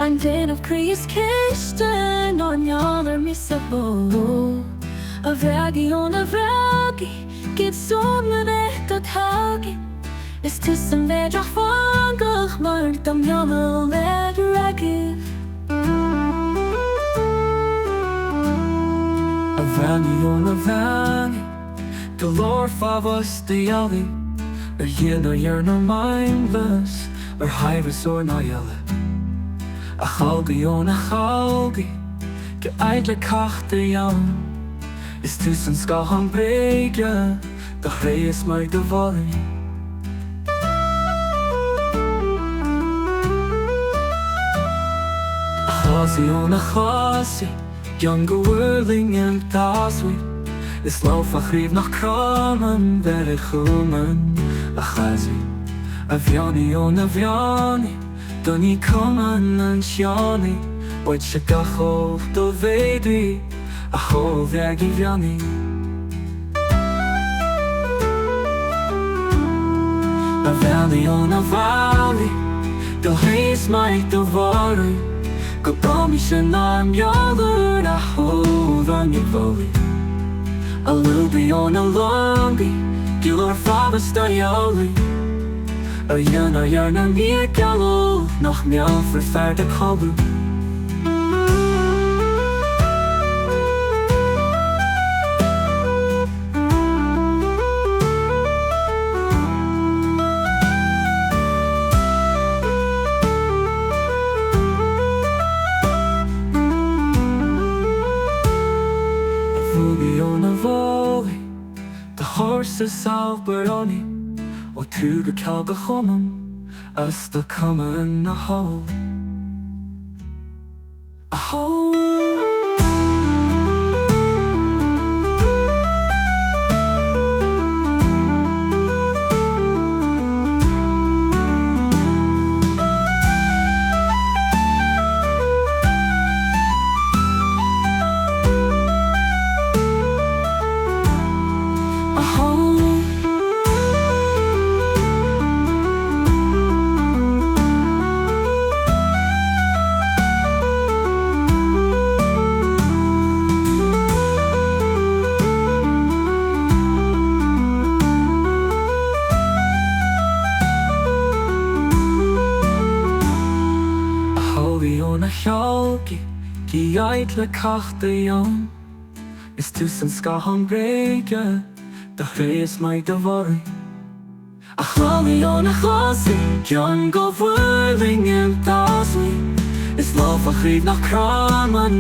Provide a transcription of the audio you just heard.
ndéanamh cruidh ciste nó meallar míosa bó. A bheagaigh ón a bhréagaigh, gidh sáimhe do tháinig. Is tus an mhéirdreach mheangach mar do meallar mhéirdreach. A bheagaigh ón a bheagaigh, do lár fabhas dhéalaigh. Dhéanamh na mindless, haibhas ó na dhéile. A cháilgaigh ón a cháilgaigh, go aidh le cachta dhéanamh. Is tus an scáth bhréagaigh, do chréas mai do bhalaigh. A chásaigh ón a chásaigh, gan go bhfuirling an tasmhaigh. Is lámh a chríomh nach craman, bheith chuman a chasaigh. A bheanaigh ón a bheanaigh, do ní cuman an seanaigh. Bhaid se gachóh do bhéadaigh, a chomh bheagaigh bheanaigh. A bheanaigh ón a bhealaigh, do chréas mai do bharaigh. Go brámaigh sin ná meallar a chomh an bholaigh. A lubaigh ón a longaigh, gilar fabhas do dhealaigh. A dhéanamh na mhéigeall nach meall fearr de cabú. Bhuagaigh ón a bhógaigh, do dhoirse sábharánaigh. Ó tú go ceall go chumam, as do cuman na hó. A hó. Ón a sheoghail, cí aidh le cachta dhéanamh. Is tus an scáth bhréagaigh, do chréas mai do bharaigh. A cháilgaigh ón a chásaigh, gan go bhfuirling an tasmhaigh. Is lámh a chríomh nach craman.